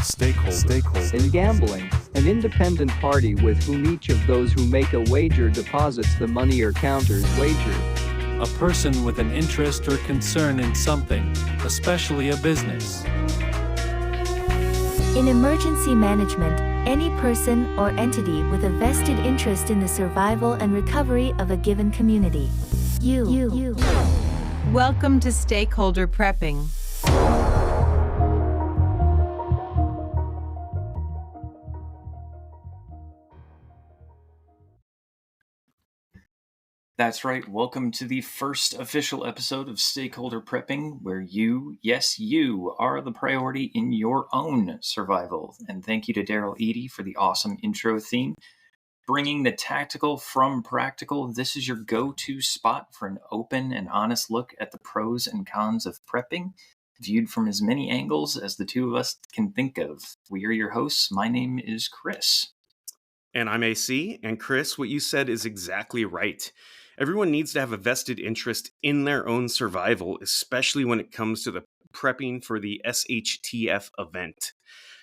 Stakeholder. In gambling, an independent party with whom each of those who make a wager deposits the money or counters wager. A person with an interest or concern in something, especially a business. In emergency management, any person or entity with a vested interest in the survival and recovery of a given community. You. Welcome to Stakeholder Prepping. That's right. Welcome to the first official episode of Stakeholder Prepping, where you, yes, you, are the priority in your own survival. And thank you to Daryl Eady for the awesome intro theme. Bringing the tactical from practical, this is your go-to spot for an open and honest look at the pros and cons of prepping, viewed from as many angles as the two of us can think of. We are your hosts. My name is Chris. And I'm AC, and Chris, what you said is exactly right. Everyone needs to have a vested interest in their own survival, especially when it comes to the prepping for the SHTF event.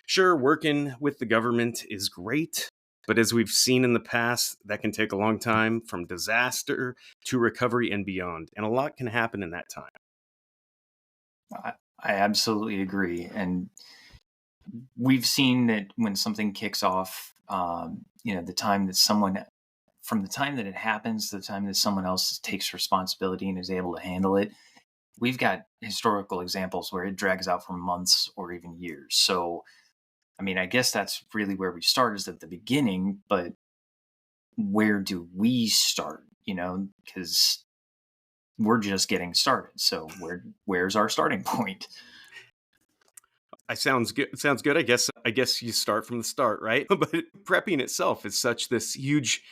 Sure, working with the government is great, but as we've seen in the past, that can take a long time, from disaster to recovery and beyond, and a lot can happen in that time. I absolutely agree. And we've seen that when something kicks off, the time that from the time that it happens to the time that someone else takes responsibility and is able to handle it, we've got historical examples where it drags out for months or even years. So, I guess that's really where we start, is at the beginning, but where do we start? Because we're just getting started. So where's our starting point? Sounds good. I guess you start from the start, right? But prepping itself is this huge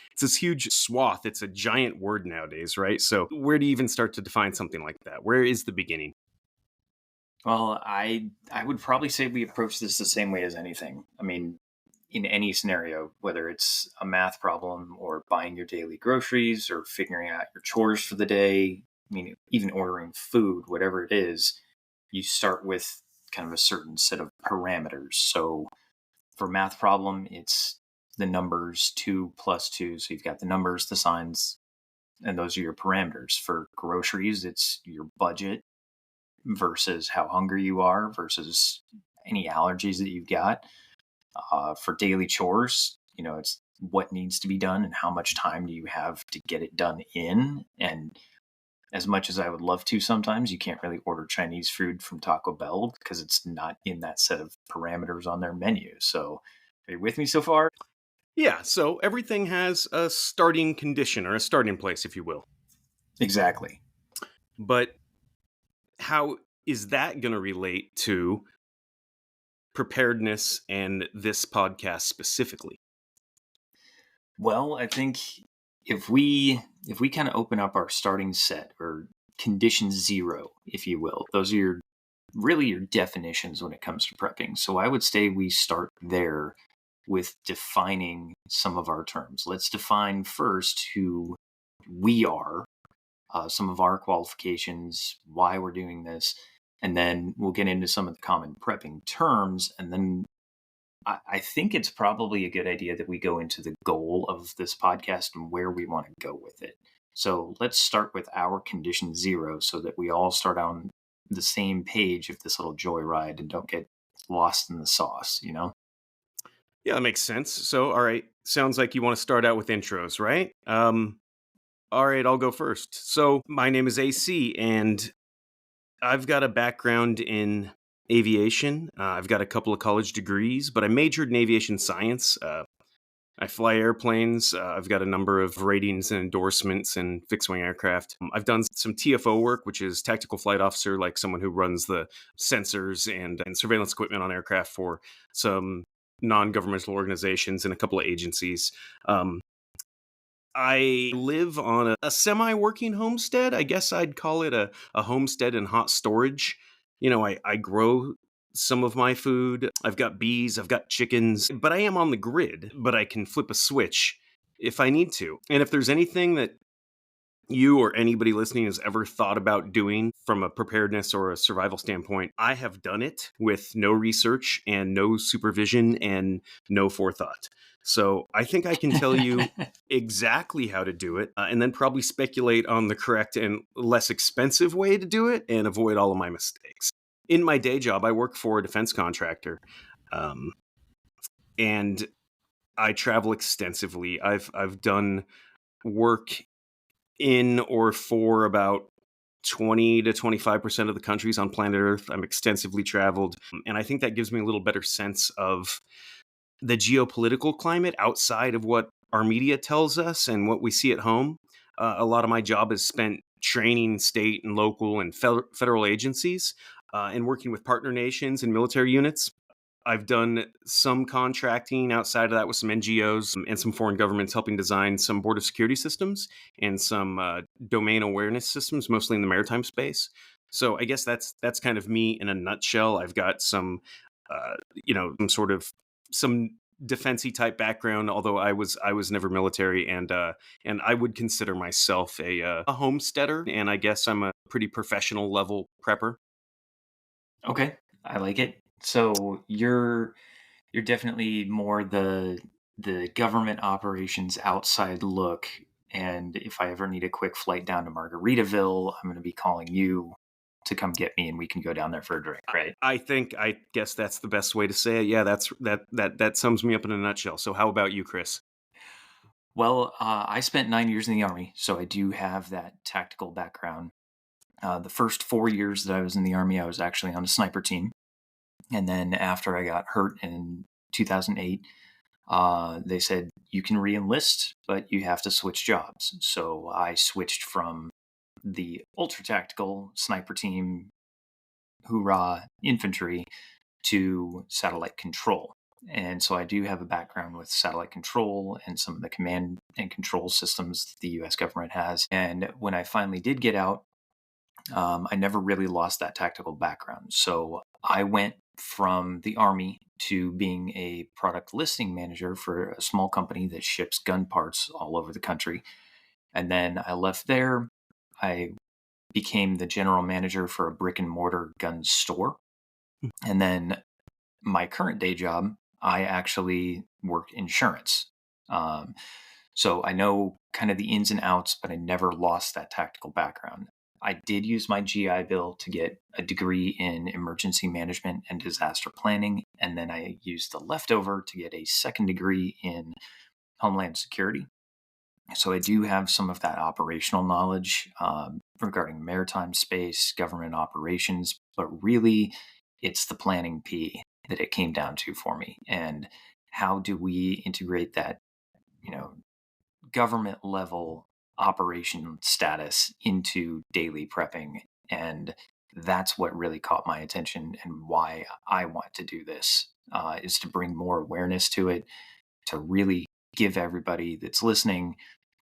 swath. It's a giant word nowadays, right? So where do you even start to define something like that? Where is the beginning? Well, I would probably say we approach this the same way as anything. In any scenario, whether it's a math problem or buying your daily groceries or figuring out your chores for the day, even ordering food, whatever it is, you start with kind of a certain set of parameters. So for math problem, it's the numbers 2 plus 2. So you've got the numbers, the signs, and those are your parameters. For groceries, it's your budget versus how hungry you are versus any allergies that you've got. For daily chores, it's what needs to be done and how much time do you have to get it done in. And as much as I would love to, sometimes you can't really order Chinese food from Taco Bell because it's not in that set of parameters on their menu. So are you with me so far? Yeah, so everything has a starting condition or a starting place, if you will. Exactly. But how is that going to relate to preparedness and this podcast specifically? Well, I think if we kind of open up our starting set, or condition 0, if you will, those are your definitions when it comes to prepping. So I would say we start there with defining some of our terms. Let's define first who we are, some of our qualifications, why we're doing this, and then we'll get into some of the common prepping terms. And then I think it's probably a good idea that we go into the goal of this podcast and where we want to go with it. So let's start with our condition 0 so that we all start on the same page of this little joyride and don't get lost in the sauce, Yeah, that makes sense. So, all right, sounds like you want to start out with intros, right? All right, I'll go first. So my name is AC, and I've got a background in aviation. I've got a couple of college degrees, but I majored in aviation science. I fly airplanes. I've got a number of ratings and endorsements in fixed-wing aircraft. I've done some TFO work, which is tactical flight officer, like someone who runs the sensors and surveillance equipment on aircraft for some non-governmental organizations and a couple of agencies. I live on a semi-working homestead. I guess I'd call it a homestead and hot storage. I grow some of my food. I've got bees, I've got chickens, but I am on the grid, but I can flip a switch if I need to. And if there's anything that you or anybody listening has ever thought about doing from a preparedness or a survival standpoint, I have done it with no research and no supervision and no forethought. So I think I can tell you exactly how to do it, and then probably speculate on the correct and less expensive way to do it and avoid all of my mistakes. In my day job, I work for a defense contractor, um, and I travel extensively. I've done work in or for about 20 to 25% of the countries on planet Earth. I'm extensively traveled. And I think that gives me a little better sense of the geopolitical climate outside of what our media tells us and what we see at home. A lot of my job is spent training state and local and federal agencies and working with partner nations and military units. I've done some contracting outside of that with some NGOs and some foreign governments helping design some border security systems and some domain awareness systems, mostly in the maritime space. So I guess that's kind of me in a nutshell. I've got some, some defensey type background, although I was never military, and I would consider myself a homesteader, and I guess I'm a pretty professional level prepper. Okay, I like it. So you're definitely more the government operations outside look. And if I ever need a quick flight down to Margaritaville, I'm going to be calling you to come get me, and we can go down there for a drink, right? I guess that's the best way to say it. Yeah, that sums me up in a nutshell. So how about you, Chris? Well, I spent 9 years in the Army, so I do have that tactical background. The first 4 years that I was in the Army, I was actually on a sniper team. And then after I got hurt in 2008, they said, you can re-enlist, but you have to switch jobs. So I switched from the ultra tactical sniper team, hoorah, infantry, to satellite control. And so I do have a background with satellite control and some of the command and control systems the US government has. And when I finally did get out, I never really lost that tactical background. So I went from the Army to being a product listing manager for a small company that ships gun parts all over the country. And then I left there. I became the general manager for a brick and mortar gun store. And then my current day job, I actually work insurance. Um, so I know kind of the ins and outs, but I never lost that tactical background. I did use my GI Bill to get a degree in emergency management and disaster planning. And then I used the leftover to get a second degree in Homeland Security. So I do have some of that operational knowledge regarding maritime space, government operations, but really it's the planning P that it came down to for me. And how do we integrate that, you know, government level operation status into daily prepping? And that's what really caught my attention and why I want to do this is to bring more awareness to it, to really give everybody that's listening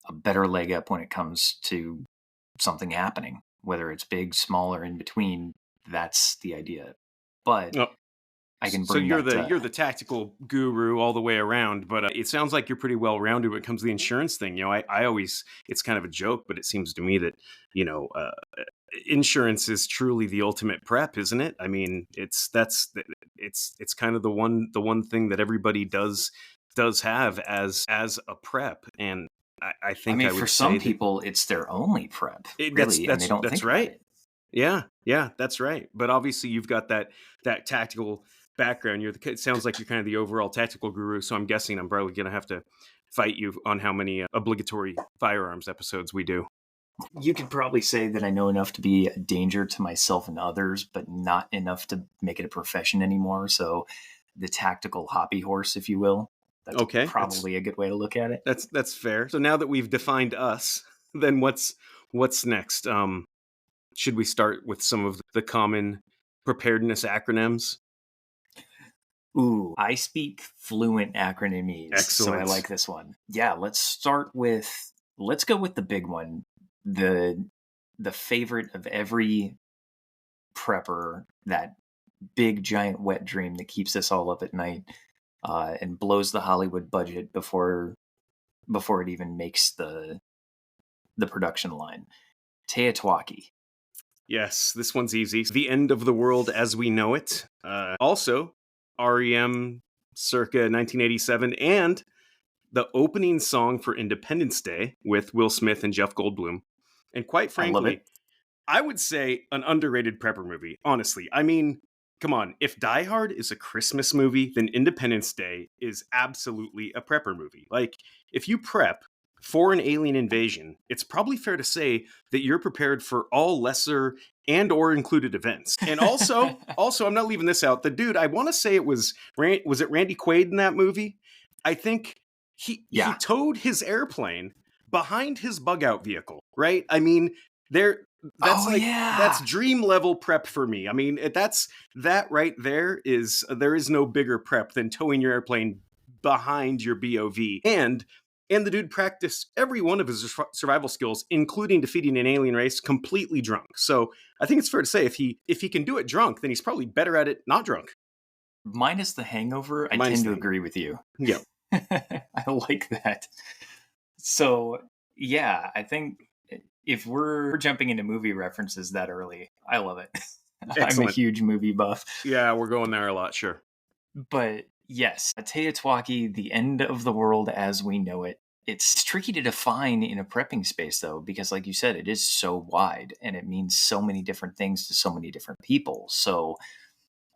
a better leg up when it comes to something happening, whether it's big, small, or in between. That's the idea. But Oh, I can so bring you're that the you're the tactical guru all the way around, but it sounds like you're pretty well rounded when it comes to the insurance thing. I always, it's kind of a joke, but it seems to me that you know uh, insurance is truly the ultimate prep, isn't it? I mean, it's kind of the one thing that everybody does have as a prep, and I I think mean, I for would some say that people, it's their only prep, that's really, and they that's don't that's think about right. it. Yeah, that's right. But obviously, you've got that tactical background. It sounds like you're kind of the overall tactical guru. So I'm guessing I'm probably going to have to fight you on how many obligatory firearms episodes we do. You could probably say that I know enough to be a danger to myself and others, but not enough to make it a profession anymore. So the tactical hobby horse, if you will, that's Okay, that's probably a good way to look at it. that's fair. So now that we've defined us, then what's next? Should we start with some of the common preparedness acronyms? Ooh, I speak fluent acronymies, so I Excellent. like this one. Yeah, let's go with the big one. The the favorite of every prepper, that big giant wet dream that keeps us all up at night and blows the Hollywood budget before it even makes the production line. Teotihuacan. Yes, this one's easy. The End of the World as We Know It. Also, REM circa 1987, and the opening song for Independence Day with Will Smith and Jeff Goldblum. And quite I love frankly, it. I would say an underrated prepper movie, honestly. I mean, come on. If Die Hard is a Christmas movie, then Independence Day is absolutely a prepper movie. Like, if you prep for an alien invasion, it's probably fair to say that you're prepared for all lesser and or included events. And also, I'm not leaving this out. The dude, I want to say it was it Randy Quaid in that movie? I think he Yeah. towed his airplane behind his bug out vehicle, right? I mean, there that's that's dream level prep for me. I mean, that right there is no bigger prep than towing your airplane behind your BOV. And the dude practiced every one of his survival skills, including defeating an alien race completely drunk. So I think it's fair to say if he can do it drunk, then he's probably better at it not drunk. Minus the hangover, I Minus tend to the- agree with you. Yeah. I like that. So, yeah, I think if we're jumping into movie references that early, I love it. I'm a Excellent. huge movie buff. Yeah, we're going there a lot, sure. But yes, Teotihuacan, the end of the world as we know it. It's tricky to define in a prepping space, though, because, like you said, it is so wide and it means so many different things to so many different people. So,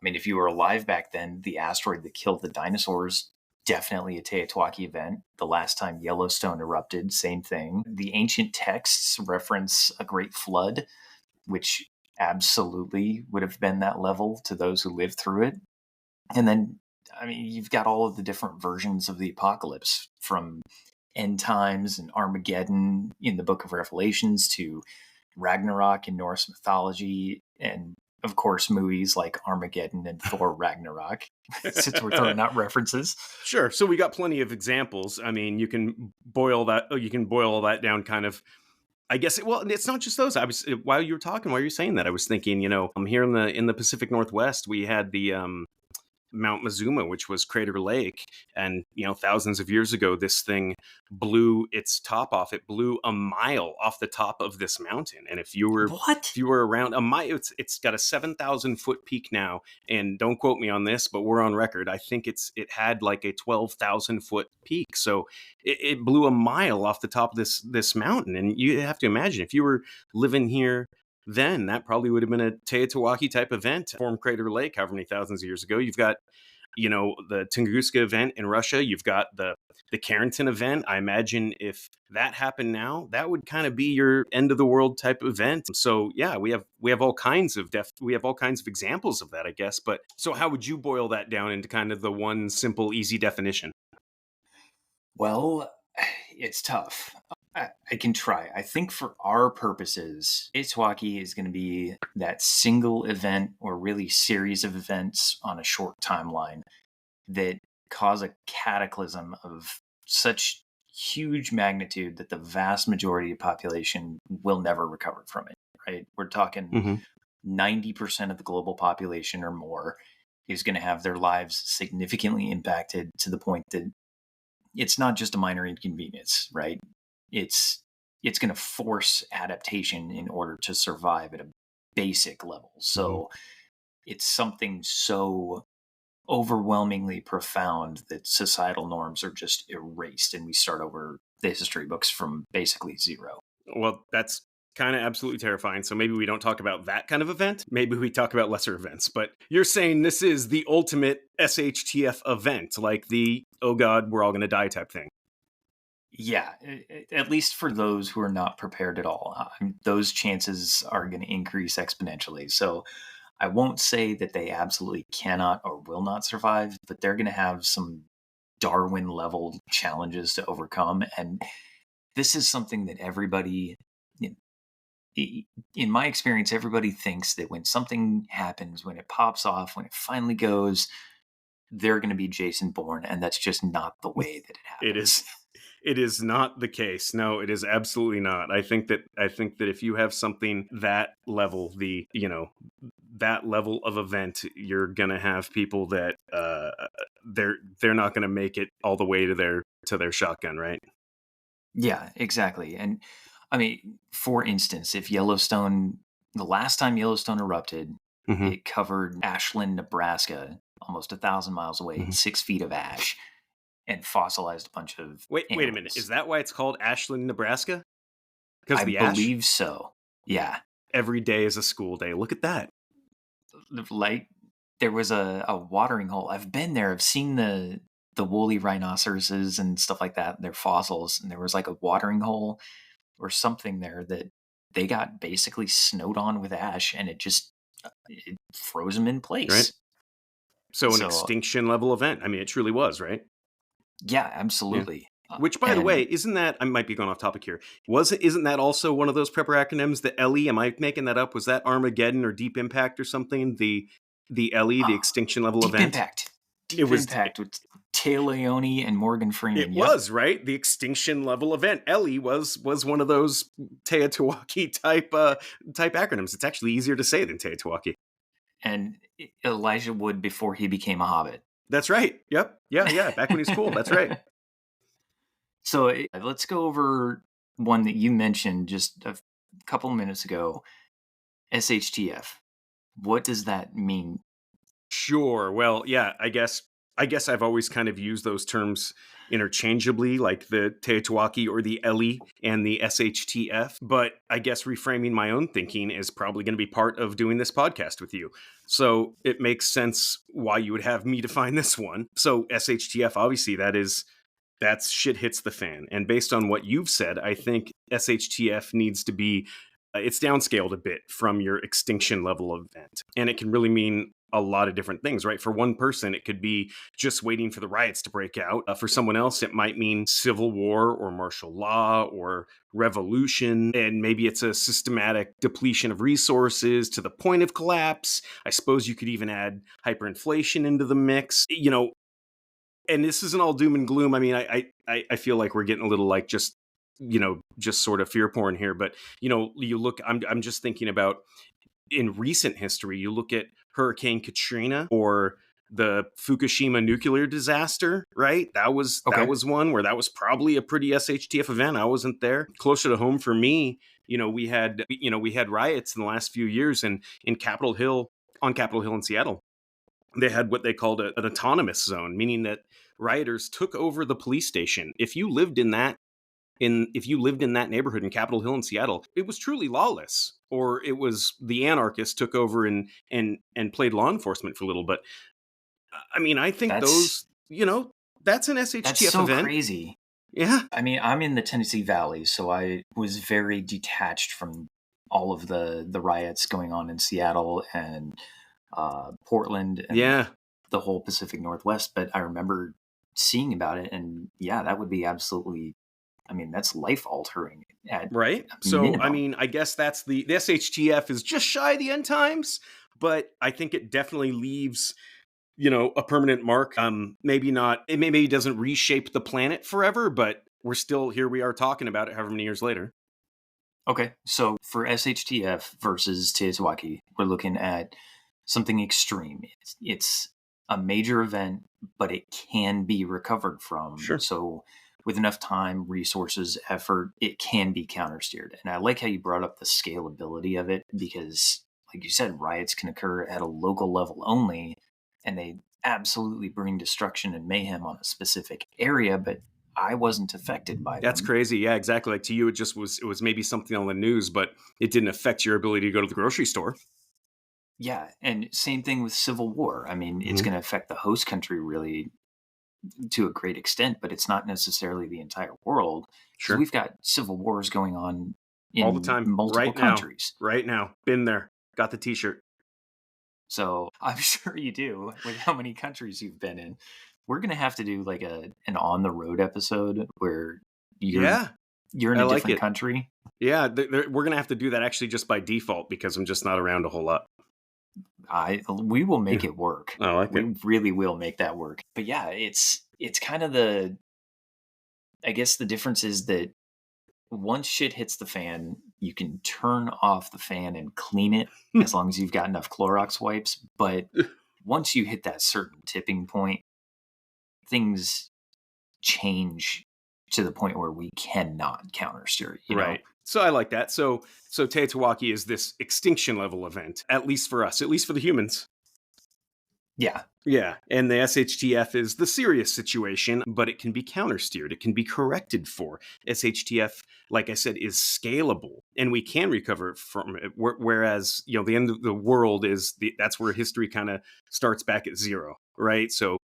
I mean, if you were alive back then, the asteroid that killed the dinosaurs, definitely a Teotihuacan event. The last time Yellowstone erupted, same thing. The ancient texts reference a great flood, which absolutely would have been that level to those who lived through it. And then, I mean, you've got all of the different versions of the apocalypse, from end times and Armageddon in the book of Revelations to Ragnarok in Norse mythology, and of course movies like Armageddon and Thor Ragnarok, since we're throwing out references. Sure. So we got plenty of examples. I mean, you can boil all that down kind of. I guess it's not just those. While you were saying that, I was thinking, I'm here in the Pacific Northwest, we had the Mount Mazuma, which was Crater Lake, and thousands of years ago, this thing blew its top off. It blew a mile off the top of this mountain, and if you were around a mile, it's got a 7,000-foot peak now. And don't quote me on this, but we're on record. I think it had like a 12,000-foot peak, so it blew a mile off the top of this mountain. And you have to imagine if you were living here then, that probably would have been a Teotihuacan type event, formed Crater Lake however many thousands of years ago. You've got, the Tunguska event in Russia. You've got the Carrington event. I imagine if that happened now, that would kind of be your end of the world type event. So yeah, we have all kinds of examples of that, I guess. But so how would you boil that down into kind of the one simple, easy definition? Well, it's tough. I can try. I think for our purposes, Teotihuacan is going to be that single event or really series of events on a short timeline that cause a cataclysm of such huge magnitude that the vast majority of the population will never recover from it, right? We're talking 90% of the global population or more is going to have their lives significantly impacted to the point that it's not just a minor inconvenience, right? It's going to force adaptation in order to survive at a basic level. So it's something so overwhelmingly profound that societal norms are just erased and we start over the history books from basically zero. Well, that's kind of absolutely terrifying. So maybe we don't talk about that kind of event. Maybe we talk about lesser events. But you're saying this is the ultimate SHTF event, like the, oh God, we're all going to die type thing. Yeah, at least for those who are not prepared at all. Those chances are going to increase exponentially. So I won't say that they absolutely cannot or will not survive, but they're going to have some Darwin level challenges to overcome. And this is something that everybody, in my experience, everybody thinks that when something happens, when it pops off, when it finally goes, they're going to be Jason Bourne. And that's just not the way that it happens. It is not the case. No, it is absolutely not. I think that if you have something that level, that level of event, you're gonna have people that they're not gonna make it all the way to their shotgun, right? Yeah, exactly. And I mean, for instance, if Yellowstone, the last time Yellowstone erupted, Hmm. it covered Ashland, Nebraska, almost 1,000 miles away, in Hmm. 6 feet of ash, and fossilized a bunch of Wait a minute. Is animals. that why it's called Ashland, Nebraska? Because I the ash? believe so. Yeah. Every day is a school day. Look at that. Like, there was a watering hole. I've been there. I've seen the woolly rhinoceroses and stuff like that. They're fossils, and there was like a watering hole or something there that they got basically snowed on with ash, and it froze them in Right? place. So an So extinction level event. I mean, it truly was, right? yeah, Yeah. absolutely. Which, by the way, And isn't that, I might be going off topic here. Isn't that also one of those prepper acronyms? The LE? Am I making that up? Was that Armageddon or Deep Impact or something? The LE, the uh, extinction level deep event. impact, It deep was. impact with Tay Leone and Morgan It Freeman. Yep. was right. The extinction level event. LE was one of those Teotihuacan type acronyms. It's actually easier to say than Teotihuacan. And Elijah Wood before he became a hobbit. That's right. Yep. Yeah. Back when he was cool. That's right. So let's go over one that you mentioned just a couple minutes ago, SHTF. What does that mean? Sure. Well, yeah, I guess I've always kind of used those terms interchangeably, like the Teotihuacan or the Eli and the SHTF. But I guess reframing my own thinking is probably going to be part of doing this podcast with you. So it makes sense why you would have me define this one. So SHTF, obviously, that's shit hits the fan. And based on what you've said, I think SHTF needs to be it's downscaled a bit from your extinction level event. And it can really mean a lot of different things, right? For one person, it could be just waiting for the riots to break out. For someone else, it might mean civil war or martial law or revolution. And maybe it's a systematic depletion of resources to the point of collapse. I suppose you could even add hyperinflation into the mix. And this isn't all doom and gloom. I mean, I feel like we're getting a little like just sort of fear porn here. But you look. I'm just thinking about in recent history. You look at Hurricane Katrina or the Fukushima nuclear disaster, right? That was one where that was probably a pretty SHTF event. I wasn't there. Closer to home for me, we had riots in the last few years, and in Capitol Hill in Seattle. They had what they called an autonomous zone, meaning that rioters took over the police station. If you lived in that neighborhood in Capitol Hill in Seattle, it was truly lawless, or it was the anarchists took over and played law enforcement for a little. But I mean, I think That's that's an that's SHTF so event. crazy. Yeah, I mean, I'm in the Tennessee Valley, so I was very detached from all of the riots going on in Seattle and Portland and yeah, the whole Pacific Northwest. But I remember seeing about it, and yeah, that would be absolutely. I mean, that's life altering at right. So I minimum. mean, I guess that's the SHTF is just shy of the end times, but I think it definitely leaves a permanent mark. Maybe not. It maybe doesn't reshape the planet forever, but we're still here. We are talking about it however many years later. Okay, so for SHTF versus Teotihuacan, we're looking at something extreme. It's a major event, but it can be recovered from. Sure. So, with enough time, resources, effort, it can be countersteered. And I like how you brought up the scalability of it because, like you said, riots can occur at a local level only, and they absolutely bring destruction and mayhem on a specific area, but I wasn't affected by That's them. crazy. Yeah, exactly. Like to you, it was maybe something on the news, but it didn't affect your ability to go to the grocery store. Yeah, and same thing with civil war. I mean, it's Mhm. going to affect the host country really to a great extent, but it's not necessarily the entire world because Sure. we've got civil wars going on All the in time. multiple Right now. countries. Right now. Been there. Got the t-shirt. So I'm sure you do with how many countries you've been in. We're going to have to do like an on the road episode where you're Yeah. you're in I a like different it. country. Yeah, we're going to have to do that actually just by default because I'm just not around a whole lot. We will make Yeah. it work. I like it. We really will make that work. But yeah, it's kind of I guess the difference is that once shit hits the fan, you can turn off the fan and clean it as long as you've got enough Clorox wipes. But once you hit that certain tipping point, things change to the point where we cannot countersteer. Right. So I like that. So Teotihuacan is this extinction level event, at least for us, at least for the humans. Yeah. Yeah, and the SHTF is the serious situation, but it can be countersteered. It can be corrected for. SHTF, like I said, is scalable, and we can recover from it. Whereas, the end of the world that's where history kind of starts back at zero, right? So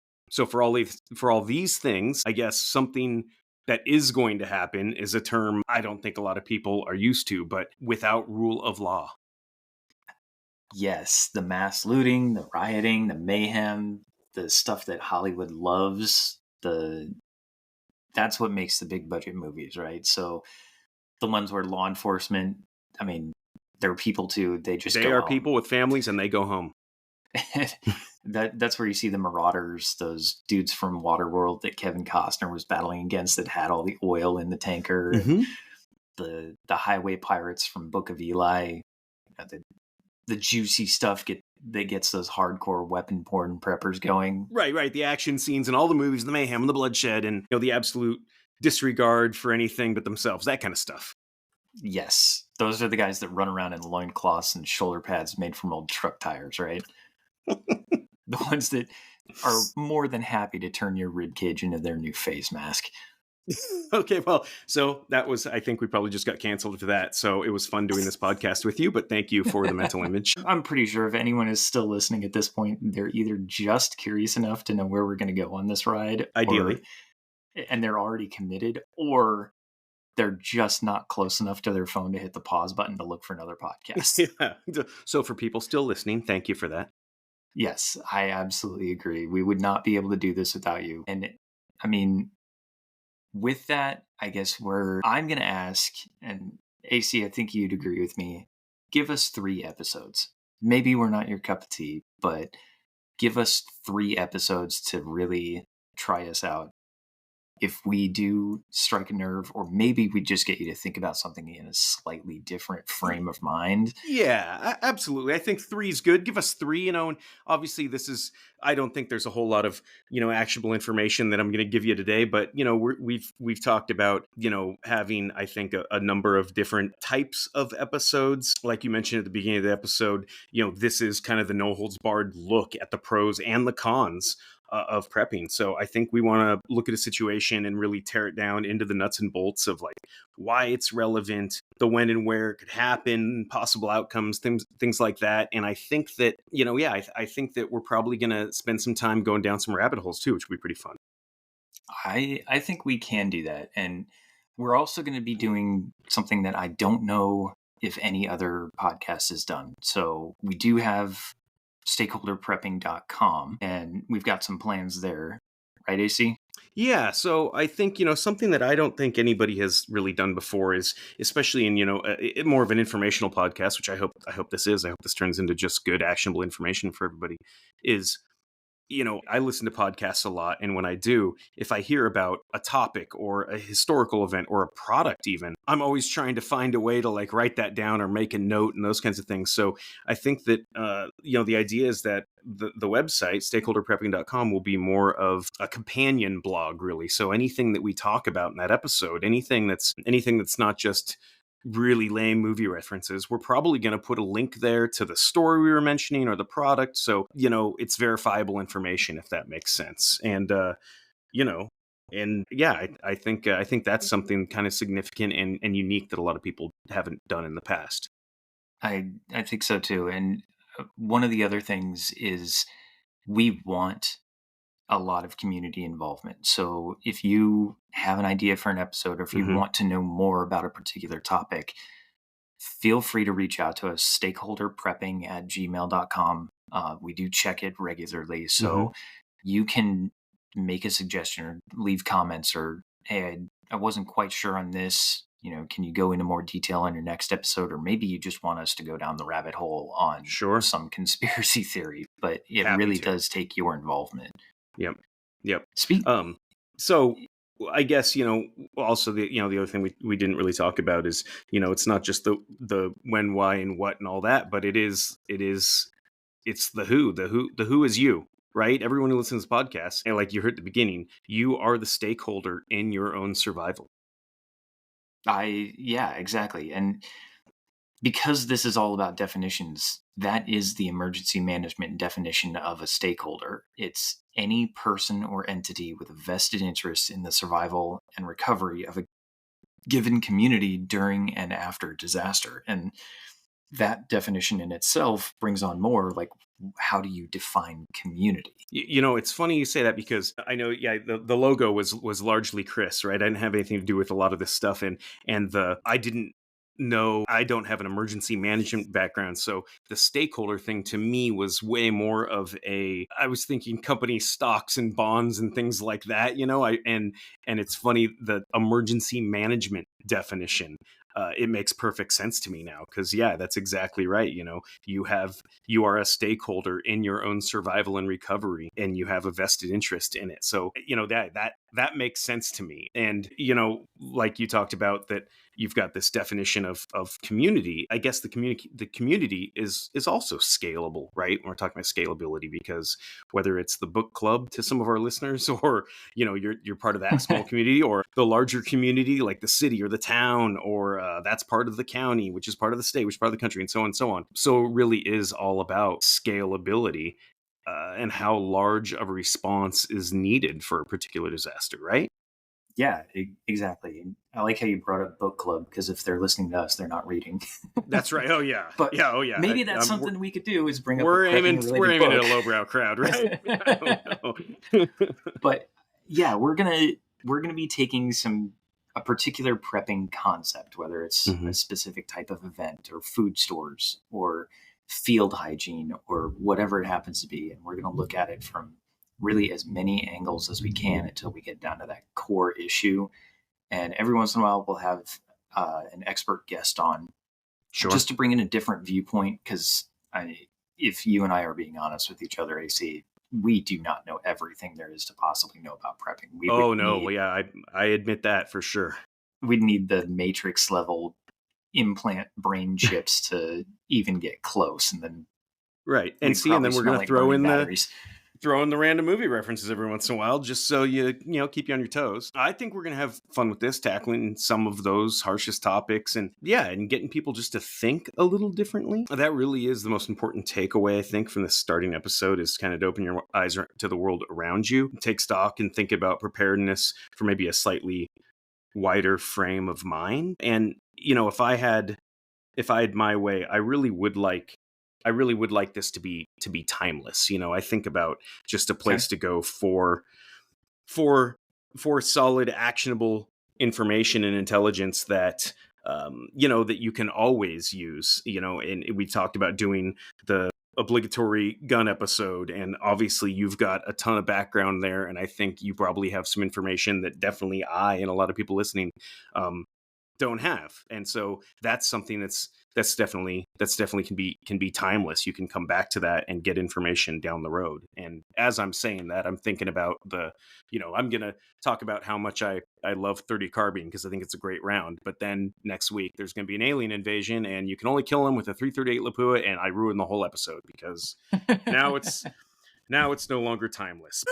for all these things, I guess something that is going to happen is a term I don't think a lot of people are used to, but without rule of law. Yes, the mass looting, the rioting, the mayhem, the stuff that Hollywood loves, that's what makes the big budget movies, right? So the ones where law enforcement, I mean, they're people too, they just They go are home. people with families and they go home. That's where you see the Marauders, those dudes from Waterworld that Kevin Costner was battling against that had all the oil in the tanker, and the highway pirates from Book of Eli, the juicy stuff that gets those hardcore weapon porn preppers going. Right. The action scenes and all the movies, the mayhem and the bloodshed, and the absolute disregard for anything but themselves, that kind of stuff. Yes, those are the guys that run around in loincloths and shoulder pads made from old truck tires, right? The ones that are more than happy to turn your ribcage into their new face mask. Okay, well, so that was, I think we probably just got canceled for that. So it was fun doing this podcast with you, but thank you for the mental image. I'm pretty sure if anyone is still listening at this point, they're either just curious enough to know where we're going to go on this ride, Ideally. and they're already committed, or they're just not close enough to their phone to hit the pause button to look for another podcast. Yeah. So for people still listening, thank you for that. Yes, I absolutely agree. We would not be able to do this without you. And I mean, with that, I guess I'm going to ask, and AC, I think you'd agree with me, give us 3 episodes. Maybe we're not your cup of tea, but give us 3 episodes to really try us out. If we do strike a nerve, or maybe we just get you to think about something in a slightly different frame of mind. Yeah, absolutely. I think 3 is good. Give us 3, and obviously I don't think there's a whole lot of, actionable information that I'm going to give you today, but, we've talked about, having, I think, a number of different types of episodes. Like you mentioned at the beginning of the episode, this is kind of the no holds barred look at the pros and the cons of prepping. So I think we want to look at a situation and really tear it down into the nuts and bolts of like why it's relevant, the when and where it could happen, possible outcomes, things like that. And I think that, I think that we're probably going to spend some time going down some rabbit holes too, which would be pretty fun. I think we can do that. And we're also going to be doing something that I don't know if any other podcast has done. So we do have stakeholderprepping.com, and we've got some plans there, right, AC? Yeah, so I think, something that I don't think anybody has really done before is, especially in, more of an informational podcast, which I hope this is. I hope this turns into just good, actionable information for everybody, is I listen to podcasts a lot. And when I do, if I hear about a topic or a historical event or a product, even, I'm always trying to find a way to like write that down or make a note and those kinds of things. So I think that, the idea is that the website, stakeholderprepping.com, will be more of a companion blog, really. So anything that we talk about in that episode, anything that's not just really lame movie references, we're probably going to put a link there to the story we were mentioning or the product. So, it's verifiable information, if that makes sense. And, I think that's something kind of significant and unique that a lot of people haven't done in the past. I think so too. And one of the other things is we want a lot of community involvement. So if you have an idea for an episode, or if you want to know more about a particular topic, feel free to reach out to us, stakeholderprepping@gmail.com. We do check it regularly. So you can make a suggestion or leave comments, or, hey, I wasn't quite sure on this. Can you go into more detail on your next episode? Or maybe you just want us to go down the rabbit hole on some conspiracy theory, but it really does take your involvement. Yep. So I guess, also the other thing we didn't really talk about is, it's not just the when, why, and what and all that, but it's the who. The who is you, right? Everyone who listens to this podcast, and like you heard at the beginning, you are the stakeholder in your own survival. Yeah, exactly. And because this is all about definitions, that is the emergency management definition of a stakeholder. It's any person or entity with a vested interest in the survival and recovery of a given community during and after disaster. And that definition in itself brings on more like, how do you define community? It's funny you say that because I know, yeah, the logo was largely Chris, right? I didn't have anything to do with a lot of this stuff, and the I didn't know I don't have an emergency management background, so the stakeholder thing to me was way more of a I was thinking company stocks and bonds and things like that, I and it's funny the emergency management definition. It makes perfect sense to me now because yeah, that's exactly right. You are a stakeholder in your own survival and recovery and you have a vested interest in it, so that makes sense to me. And like you talked about that you've got this definition of community. I guess the community is also scalable, right? When we're talking about scalability, because whether it's the book club to some of our listeners, or you're part of that small community, or the larger community like the city or the town, or that's part of the county, which is part of the state, which is part of the country, and so on and so on. So it really is all about scalability, and how large of a response is needed for a particular disaster, right? Yeah, exactly. And I like how you brought up book club because if they're listening to us, they're not reading. That's right. Oh yeah, But yeah. Oh yeah. maybe that's something we could do is bring up a We're aiming prepping we're related aiming at book. a lowbrow crowd, right? I don't know. But yeah, we're gonna be taking a particular prepping concept, whether it's a Mhm. specific type of event or food stores or field hygiene or whatever it happens to be, and we're gonna look at it from really as many angles as we can until we get down to that core issue. And every once in a while, we'll have an expert guest on Sure. just to bring in a different viewpoint. Because if you and I are being honest with each other, AC, we do not know everything there is to possibly know about prepping. Oh no, well, yeah, I admit that for sure. We'd need the Matrix level implant brain chips to even get close, and then Right. And we'd see, and probably then we're smell gonna like burning batteries. throw in the random movie references every once in a while, just so keep you on your toes. I think we're gonna have fun with this, tackling some of those harshest topics, and yeah, and getting people just to think a little differently. That really is the most important takeaway, I think, from this starting episode, is kind of to open your eyes to the world around you, take stock, and think about preparedness for maybe a slightly wider frame of mind. And if I had my way, I really would like this to be timeless. I think about just a Okay. place to go for for solid, actionable information and intelligence that that you can always use. And we talked about doing the obligatory gun episode, and obviously you've got a ton of background there, and I think you probably have some information that definitely I and a lot of people listening um, don't have. And so that's something that's definitely can be timeless. You can come back to that and get information down the road. And as I'm saying that, I'm thinking about I'm gonna talk about how much I love 30 carbine because I think it's a great round. But then next week there's gonna be an alien invasion and you can only kill them with a 338 Lapua, and I ruin the whole episode because now it's now it's no longer timeless.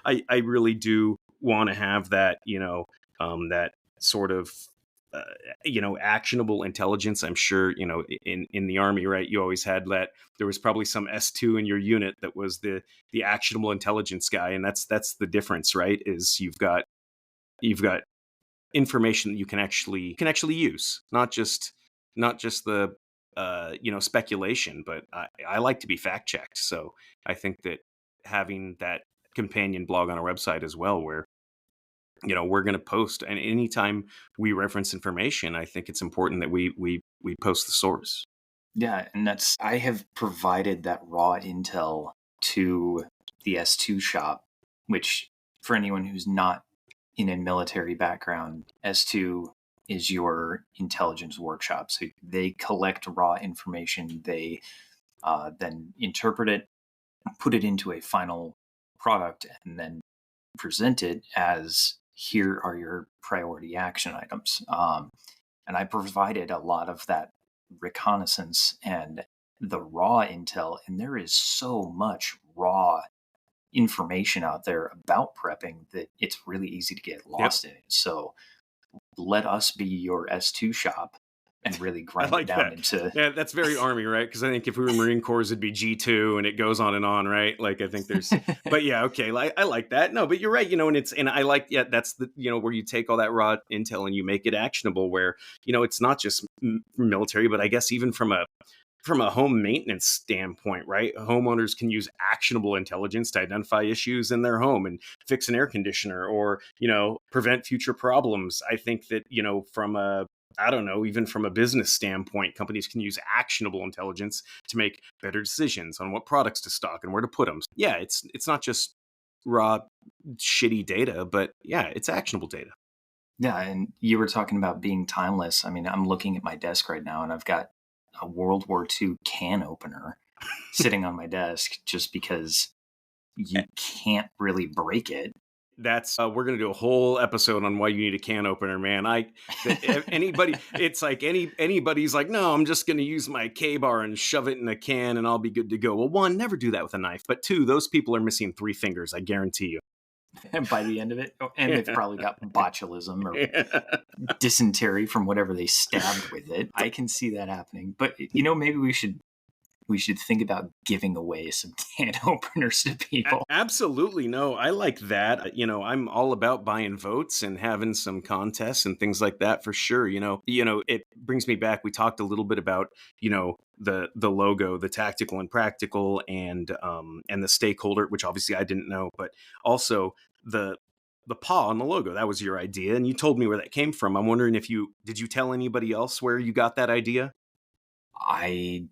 I really do want to have that, that sort of uh, actionable intelligence. I'm sure, in the army, right, you always had that. There was probably some S2 in your unit that was the actionable intelligence guy, and that's the difference, right? Is you've got information that you can actually use, not just the speculation. But I like to be fact checked, so I think that having that companion blog on our website as well, where we're going to post, and anytime we reference information, I think it's important that we post the source. Yeah, and I have provided that raw intel to the S2 shop, which for anyone who's not in a military background, S2 is your intelligence workshop. So they collect raw information, they then interpret it, put it into a final product, and then present it as, here are your priority action items. And I provided a lot of that reconnaissance and the raw intel, and there is so much raw information out there about prepping that it's really easy to get Yep. lost in it. So let us be your S2 shop and really I grind it like down that. into. Yeah, that's very Army, right? Because I think if we were Marine Corps, it'd be G2 and it goes on, right? Like I think there's, but yeah, okay. Like I like that. No, but you're right. And I like, yeah, that's the, where you take all that raw intel and you make it actionable where, it's not just military, but I guess even from a home maintenance standpoint, right? Homeowners can use actionable intelligence to identify issues in their home and fix an air conditioner or, prevent future problems. I think that, I don't know, even from a business standpoint, companies can use actionable intelligence to make better decisions on what products to stock and where to put them. Yeah, it's not just raw shitty data, but yeah, it's actionable data. Yeah, and you were talking about being timeless. I mean, I'm looking at my desk right now and I've got a World War II can opener sitting on my desk just because you can't really break it. That's we're gonna do a whole episode on why you need a can opener, man. Anybody, it's like anybody's like, no, I'm just gonna use my K-bar and shove it in a can and I'll be good to go. Well, one, never do that with a knife, but two, those people are missing 3 fingers, I guarantee you. And by the end of it, and they've probably got botulism or Yeah. dysentery from whatever they stabbed with it. I can see that happening. But maybe we should think about giving away some can openers to people. Absolutely. No, I like that. I'm all about buying votes and having some contests and things like that for sure. It brings me back. We talked a little bit about, the logo, the tactical and practical and the stakeholder, which obviously I didn't know, but also the paw on the logo. That was your idea. And you told me where that came from. I'm wondering did you tell anybody else where you got that idea? I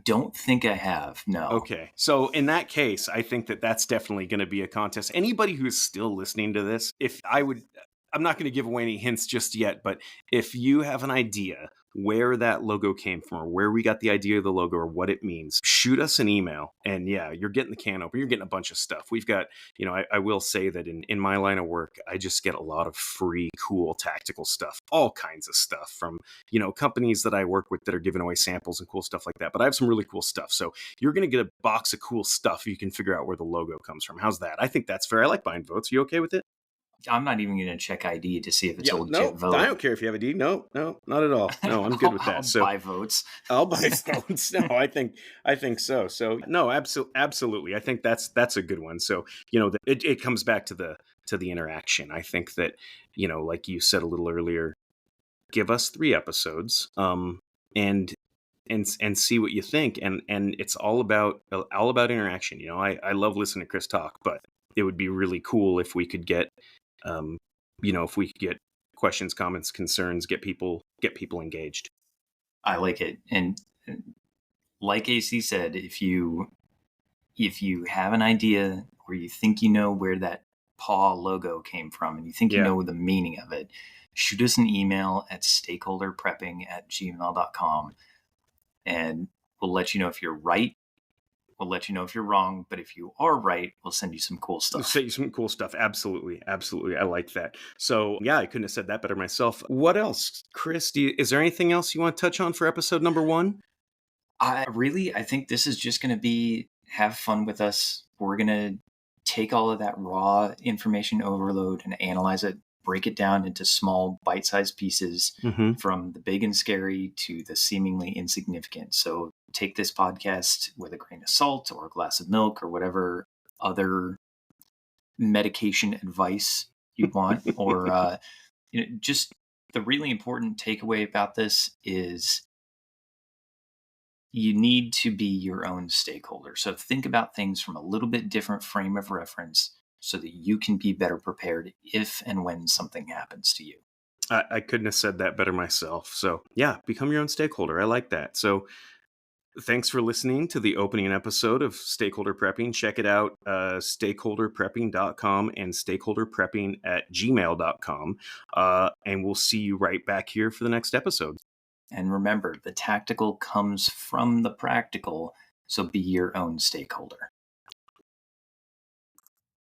don't think I have. No. Okay. So in that case, I think that that's definitely going to be a contest. Anybody who's still listening to this, I'm not going to give away any hints just yet, but if you have an idea where that logo came from or where we got the idea of the logo or what it means, shoot us an email. And yeah, you're getting the can opener. You're getting a bunch of stuff. We've got, I will say that in my line of work, I just get a lot of free, cool tactical stuff, all kinds of stuff from, companies that I work with that are giving away samples and cool stuff like that. But I have some really cool stuff. So you're going to get a box of cool stuff. You can figure out where the logo comes from. How's that? I think that's fair. I like buying votes. Are you okay with it? I'm not even going to check ID to see if it's a legit no, vote. I don't care if you have a D. No, not at all. No, I'm good with that. I'll buy votes. I'll buy votes. No, I think so. So no, absolutely. I think that's a good one. So it comes back to the interaction. I think that like you said a little earlier, give us 3 episodes, and see what you think. And it's all about interaction. I love listening to Chris talk, but it would be really cool if we could get questions, comments, concerns, get people engaged. I like it. And like AC said, if you have an idea or you think where that paw logo came from and you think you know the meaning of it, shoot us an email at stakeholderprepping@gmail.com and we'll let you know if you're right. We'll let you know if you're wrong, but if you are right, we'll send you some cool stuff. We'll send you some cool stuff. Absolutely. Absolutely. I like that. So yeah, I couldn't have said that better myself. What else, Chris? Is there anything else you want to touch on for episode number 1? I think this is just going to be have fun with us. We're going to take all of that raw information overload and analyze it, break it down into small bite-sized pieces from the big and scary to the seemingly insignificant. So take this podcast with a grain of salt or a glass of milk or whatever other medication advice you want, or just the really important takeaway about this is you need to be your own stakeholder. So think about things from a little bit different frame of reference so that you can be better prepared if and when something happens to you. I couldn't have said that better myself. So yeah, become your own stakeholder. I like that. So thanks for listening to the opening episode of Stakeholder Prepping. Check it out, stakeholderprepping.com and stakeholderprepping@gmail.com. And we'll see you right back here for the next episode. And remember, the tactical comes from the practical, so be your own stakeholder.